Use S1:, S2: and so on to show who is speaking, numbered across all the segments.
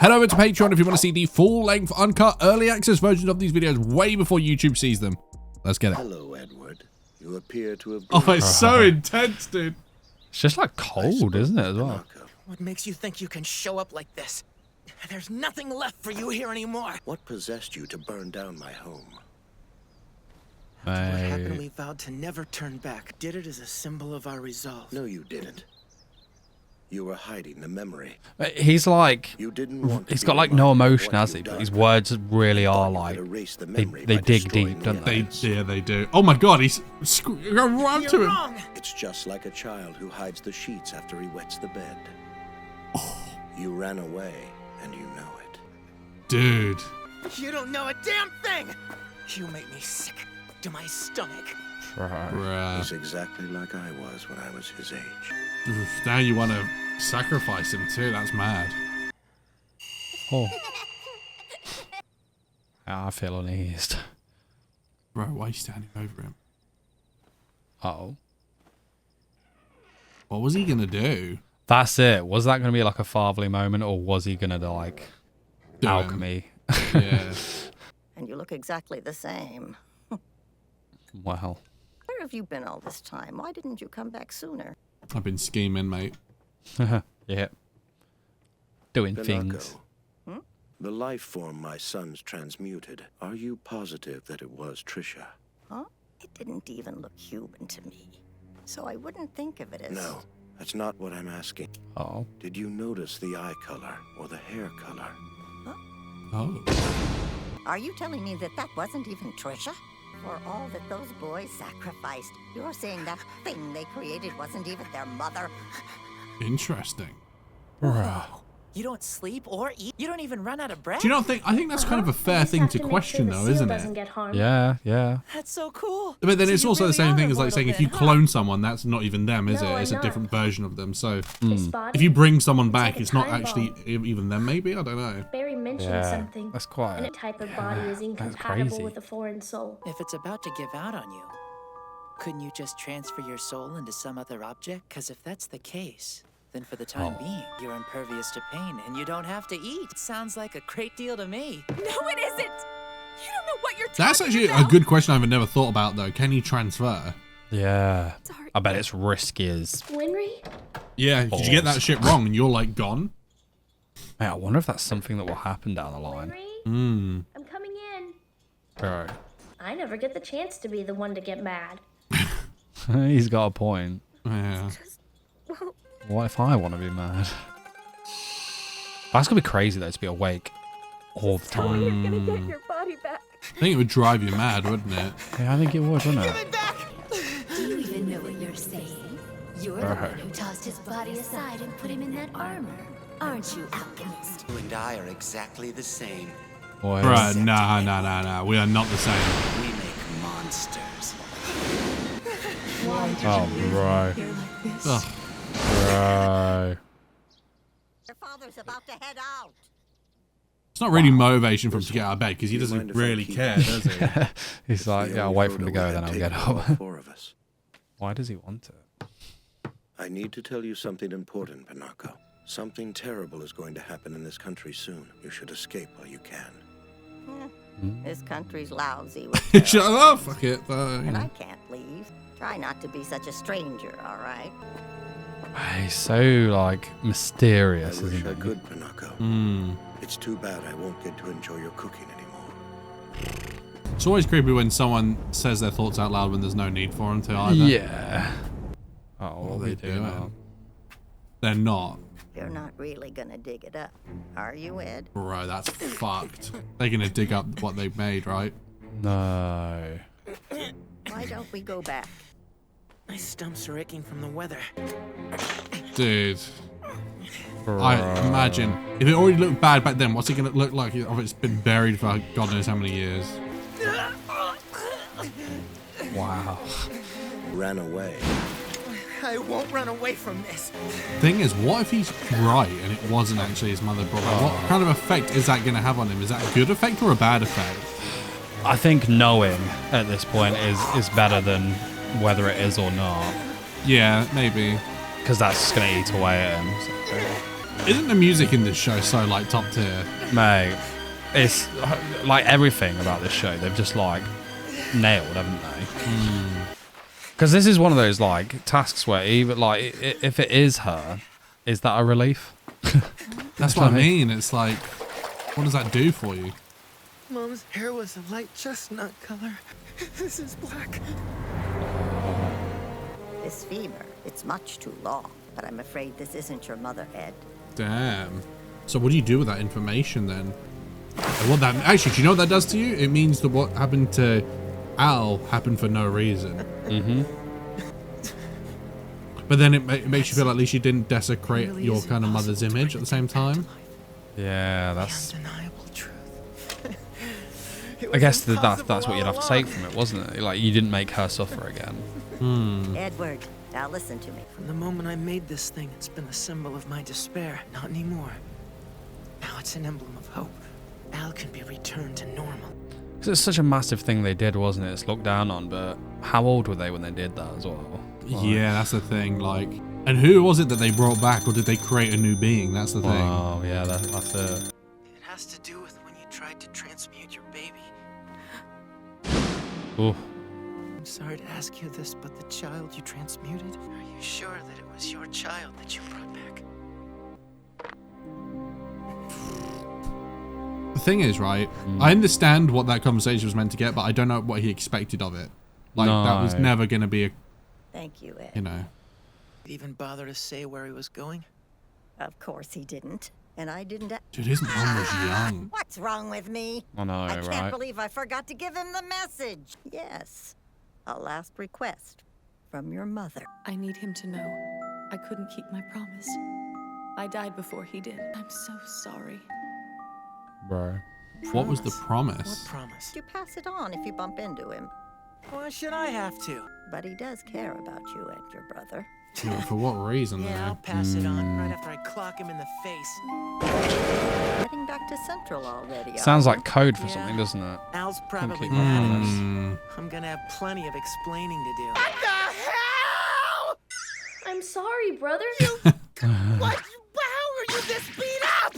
S1: Head over to Patreon if you want to see the full-length, uncut, early access versions of these videos way before YouTube sees them. Let's get it.
S2: Hello, Edward. You appear to have...
S1: Oh, it's so intense, dude.
S3: It's just like cold, isn't it, as well?
S4: What makes you think you can show up like this? There's nothing left for you here anymore.
S2: What possessed you to burn down my home?
S4: After what happened, we vowed to never turn back. Did it as a symbol of our resolve.
S2: No, you didn't. You were hiding the memory.
S3: He's like,
S2: You didn't want
S3: he's
S2: to
S3: got
S2: be
S3: like no
S2: reminded of
S3: emotion,
S2: what
S3: has he?
S2: you've
S3: But
S2: done.
S3: his words really
S2: You
S3: are
S2: thought you
S3: like,
S2: could erase the
S3: they
S2: memory by
S3: dig
S2: destroying
S3: deep,
S2: the
S3: don't they?
S2: evidence.
S1: Yeah, they do. Oh my god, he's going right to
S4: You're
S1: him.
S4: wrong.
S2: It's just like a child who hides the sheets after he wets the bed. You ran away, and you know it.
S1: Dude.
S4: You don't know a damn thing. You make me sick to my stomach.
S1: Bruh.
S2: He's exactly like I was when I was his age.
S1: Oof, now you want to sacrifice him too. That's mad.
S3: Oh. I feel uneased.
S1: Bro, why are you standing over him?
S3: Uh-oh.
S1: What was he going to do?
S3: That's it. Was that going to be like a fatherly moment, or was he going to like
S1: Do him.
S3: alchemy?
S1: Yeah.
S5: And you look exactly the same.
S3: Well.
S5: Where have you been all this time? Why didn't you come back sooner?
S1: I've been scheming, mate.
S3: Yeah. Doing
S2: Pinocchio,
S3: things.
S2: the life form my sons transmuted, are you positive that it was Trisha?
S5: Huh? It didn't even look human to me. So I wouldn't think of it as...
S2: No, that's not what I'm asking.
S3: Oh.
S2: Did you notice the eye color or the hair color?
S1: Oh.
S5: Are you telling me that that wasn't even Trisha? For all that those boys sacrificed, you're saying that thing they created wasn't even their mother?
S1: Interesting.
S4: You don't sleep or eat. You don't even run out of breath.
S1: Do you not think? I think that's kind of a fair thing to question, though, isn't it?
S3: Yeah, yeah.
S4: That's so cool.
S1: But then
S4: So
S1: it's
S4: you
S1: also the
S4: really
S1: same
S4: are
S1: thing as like saying if you
S4: immortal then,
S1: clone someone, that's not even them, is it?
S6: No,
S1: It's
S6: I'm
S1: a different
S6: not.
S1: version of them. So
S6: His body,
S1: if you bring someone
S6: it's
S1: back,
S6: like a
S1: it's not
S6: time
S1: actually
S6: bomb.
S1: even them. Maybe, I don't know.
S6: Barry mentioned
S3: Yeah,
S6: something.
S3: that's quite-
S6: And a type of body is
S3: that's
S6: incompatible
S3: crazy.
S6: with a foreign soul.
S4: If it's about to give out on you, couldn't you just transfer your soul into some other object? Because if that's the case, then for the time being, you're impervious to pain and you don't have to eat. Sounds like a great deal to me.
S7: No, it isn't. You don't know what you're
S1: That's
S7: talking
S1: actually a
S7: about.
S1: good question I've never thought about, though. Can you transfer?
S3: Yeah.
S7: Sorry.
S3: I bet it's risky as...
S6: Winry?
S1: Yeah, did you get that shit wrong and you're like gone?
S3: Mate, I wonder if that's something that will happen down the line.
S6: Winry? I'm coming in.
S3: Alright.
S6: I never get the chance to be the one to get mad.
S3: He's got a point.
S1: Yeah.
S3: What if I want to be mad? That's going to be crazy, though, to be awake all the time.
S7: You're gonna get your body back.
S1: I think it would drive you mad, wouldn't it?
S3: Yeah, I think it would, wouldn't it?
S8: Do you even know what you're saying? You're the one who tossed his body aside and put him in that armor. Aren't you, Alchemist?
S9: You and I are exactly the same.
S3: Boy,
S1: Bruh, nah. We are not the same.
S9: We make monsters.
S3: Oh, bro.
S1: Ugh.
S3: Bro.
S5: Your father's about to head out.
S1: It's not really motivation for him to get out of bed because he
S2: Do you
S1: doesn't
S2: mind if I
S1: really
S2: keep-
S1: care, does he?
S3: He's like, yeah, I'll wait for him to go, then I'll get
S2: all
S3: up.
S2: 4 of us.
S3: Why does he want it?
S2: I need to tell you something important, Pinocchio. Something terrible is going to happen in this country soon. You should escape while you can.
S5: This country's lousy with
S1: Shut up, fuck it.
S5: and I can't leave. Try not to be such a stranger, all right?
S3: He's so, like, mysterious,
S2: I wish
S3: isn't
S2: I
S3: he?
S2: could, Pinocchio.
S1: Hmm.
S2: It's too bad I won't get to enjoy your cooking anymore.
S1: It's always creepy when someone says their thoughts out loud when there's no need for them to either.
S3: Yeah. Oh, what are they doing?
S1: doing? They're not.
S5: You're not really gonna dig it up, are you, Ed?
S1: Bro, that's fucked. They're gonna dig up what they've made, right?
S3: No.
S5: Why don't we go back?
S4: My stumps are aching from the weather.
S1: Dude. I imagine. If it already looked bad back then, what's it gonna look like if it's been buried for God knows how many years?
S3: Wow.
S2: Ran away.
S4: I won't run away from this.
S1: Thing is, what if he's right and it wasn't actually his mother brother? What kind of effect is that gonna have on him? Is that a good effect or a bad effect?
S3: I think knowing at this point is better than whether it is or not.
S1: Yeah, maybe.
S3: Because that's just going to eat away at him. So.
S1: Isn't the music in this show so like top tier?
S3: Mate, it's like everything about this show. They've just like nailed, haven't they? Because this is one of those like tasks where even like if it is her, is that a relief?
S1: That's what I mean. It's like, what does that do for you?
S10: Mom's hair was a light chestnut color. This is black.
S5: This fever, it's much too long. But I'm afraid this isn't your mother, Ed.
S1: Damn. So what do you do with that information then? And what that actually, do you know what that does to you? It means that what happened to Al happened for no reason. But then it makes you feel like at least you didn't desecrate your kind of mother's image at the same time.
S3: Yeah, that's.
S10: Undeniable truth.
S3: I guess that's what you'd have to take from it, wasn't it? Like you didn't make her suffer again.
S5: Edward, now listen to me.
S10: From the moment I made this thing, it's been a symbol of my despair. Not anymore. Now it's an emblem of hope. Al can be returned to normal.
S3: Because it's such a massive thing they did, wasn't it? It's looked down on, but how old were they when they did that as well? Like,
S1: yeah, that's the thing. Like, and who was it that they brought back, or did they create a new being? That's the thing.
S3: Oh, yeah, that's it.
S10: It has to do with when you tried to transmute your baby.
S3: Ooh.
S10: I'm sorry to ask you this, but the child you transmuted, are you sure that it was your child that you brought back?
S1: The thing is, right, I understand what that conversation was meant to get, but I don't know what he expected of it. Like, that was never going to be a...
S5: Thank you, Ed.
S1: You know.
S10: Did he even bother to say where he was going?
S5: Of course he didn't. And I didn't...
S1: Dude, his mom was young.
S5: What's wrong with me?
S3: I know,
S5: I can't
S3: right?
S5: believe I forgot to give him the message. Yes. A last request from your mother.
S7: I need him to know I couldn't keep my promise. I died before he did. I'm so sorry.
S3: Bro.
S1: What was the
S10: What
S1: promise?
S10: promise?
S5: You pass it on if you bump into him.
S10: Why should I have to?
S5: But he does care about you and your brother.
S1: Yeah, for what reason,
S10: Yeah, I'll
S1: though?
S10: pass it on right after I clock him in the face.
S5: Heading back to Central already.
S3: Sounds
S5: are
S3: like code for something, doesn't it?
S10: Al's probably
S3: keep
S10: mad at us.
S1: Hmm.
S10: I'm gonna have plenty of explaining to do.
S6: I'm sorry, brother.
S10: What? How are you this beat up?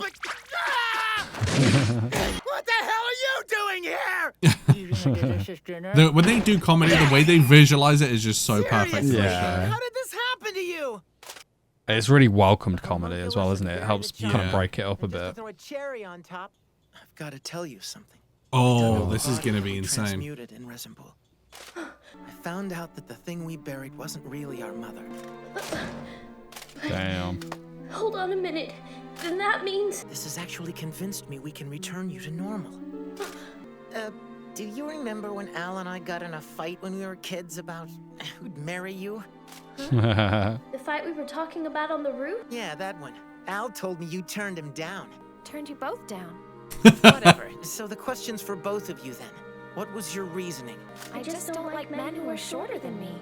S10: What the hell are you doing here?
S1: When they do comedy, the way they visualize it is just so perfect. For the
S3: Yeah.
S1: show.
S10: How did this happen to you?
S3: It's really welcomed comedy as well, isn't it? It helps kind of break it up a bit.
S10: Throw a cherry on top. I've got to tell you something.
S1: Oh, this is gonna be insane.
S10: Transmuted in Resin Pool. I found out that the thing we buried wasn't really our mother.
S3: Damn.
S6: Hold on a minute. Then that means...
S10: This has actually convinced me we can return you to normal. Do you remember when Al and I got in a fight when we were kids about who'd marry you?
S6: The fight we were talking about on the roof?
S10: Yeah, that one. Al told me you turned him down.
S7: Turned you both down.
S10: Whatever. So the question's for both of you then. What was your reasoning?
S6: I just don't like men who are shorter than me.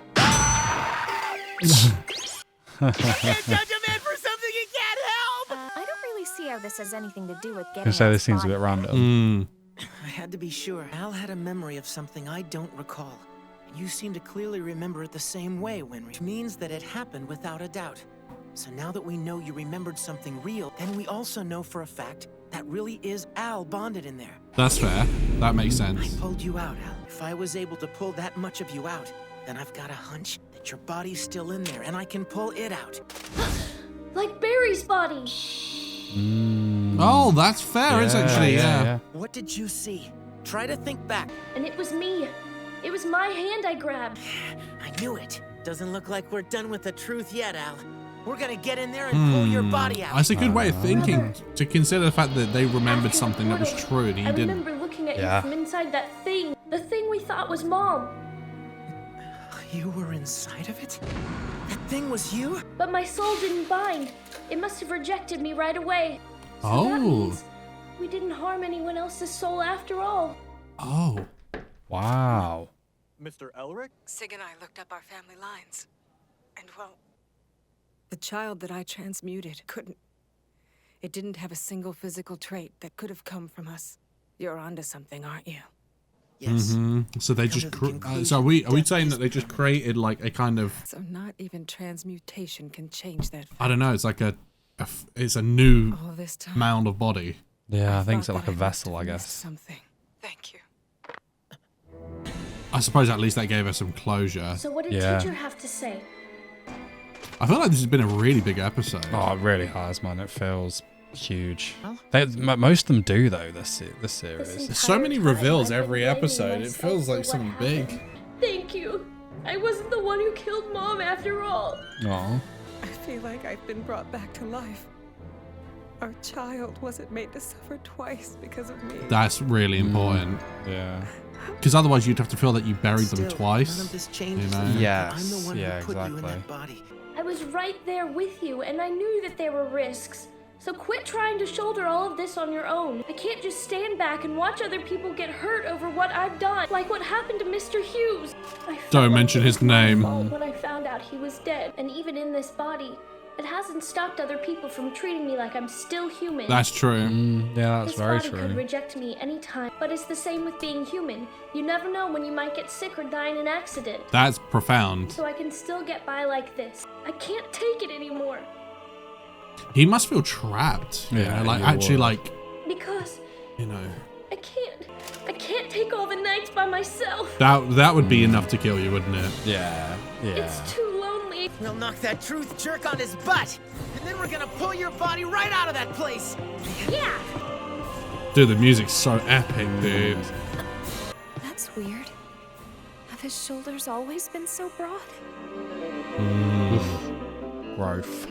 S10: You can't judge a man for something he can't help!
S7: I don't really see how this has anything to do with
S3: I
S7: getting
S3: say
S7: Al's
S3: this seems a bit
S7: body.
S3: random.
S10: I had to be sure. Al had a memory of something I don't recall. And you seem to clearly remember it the same way, Winry. Which means that it happened without a doubt. So now that we know you remembered something real, then we also know for a fact that really is Al bonded in there.
S1: That's fair. That makes
S10: I
S1: sense.
S10: pulled you out, Al. If I was able to pull that much of you out, then I've got a hunch that your body's still in there and I can pull it out.
S6: Like Barry's body.
S1: Oh, that's fair. It's actually, yeah.
S10: What did you see? Try to think back.
S6: And it was me. It was my hand I grabbed.
S10: I knew it. Doesn't look like we're done with the truth yet, Al. We're gonna get in there and pull your body out.
S1: That's a good way of thinking, to consider the fact that they remembered something that was true and he
S6: I
S1: didn't.
S6: remember looking at
S3: Yeah.
S6: you from inside that thing. The thing we thought was Mom.
S10: You were inside of it? That thing was you?
S6: But my soul didn't bind. It must have rejected me right away. So that
S1: Oh.
S6: means we didn't harm anyone else's soul after all.
S1: Oh.
S3: Wow.
S11: Mr. Elric?
S12: Sig and I looked up our family lines. And well, the child that I transmuted couldn't. It didn't have a single physical trait that could have come from us. You're onto something, aren't you?
S10: Yes.
S1: So they just. So are we saying that they just created like a kind of?
S12: So not even transmutation can change that.
S1: I don't know. It's like a it's a new
S12: All this time.
S1: mound of body.
S3: Yeah, I think it's like a vessel, I guess.
S12: Something. Thank you.
S1: I suppose at least that gave us some closure.
S6: So what did teacher have to say?
S1: I feel like this has been a really big episode.
S3: Oh, it really has, man. It feels huge. Most of them do, though, this series.
S1: There's so many reveals every episode. It feels like something big.
S6: Thank you. I wasn't the one who killed Mom after all.
S3: Aw.
S12: I feel like I've been brought back to life. Our child wasn't made to suffer twice because of me.
S1: That's really important.
S3: Yeah.
S1: Because otherwise you'd have to feel that you buried them
S10: Still,
S1: twice.
S10: none of this changes
S1: You know?
S10: the fact that
S3: Yes,
S10: I'm the one
S3: yeah,
S10: who put you in
S3: exactly.
S10: that body.
S6: I was right there with you, and I knew that there were risks. So quit trying to shoulder all of this on your own. I can't just stand back and watch other people get hurt over what I've done, like what happened to Mr. Hughes.
S1: Don't mention his name.
S6: When I found out he was dead, and even in this body, it hasn't stopped other people from treating me like I'm still human.
S1: That's true.
S3: Yeah, that's
S6: This
S3: very
S6: body could
S3: true.
S6: reject me anytime, but it's the same with being human. You never know when you might get sick or die in an accident.
S1: That's profound.
S6: So I can still get by like this. I can't take it anymore.
S1: He must feel trapped. You know, like actually like,
S6: Because
S1: you know,
S6: I can't take all the nights by myself.
S1: that would be enough to kill you, wouldn't it?
S3: Yeah.
S6: It's too lonely.
S10: We'll knock that truth jerk on his butt, and then we're gonna pull your body right out of that place.
S6: Yeah.
S1: Dude, the music's so epic, dude.
S7: That's weird. Have his shoulders always been so broad?
S3: Growth.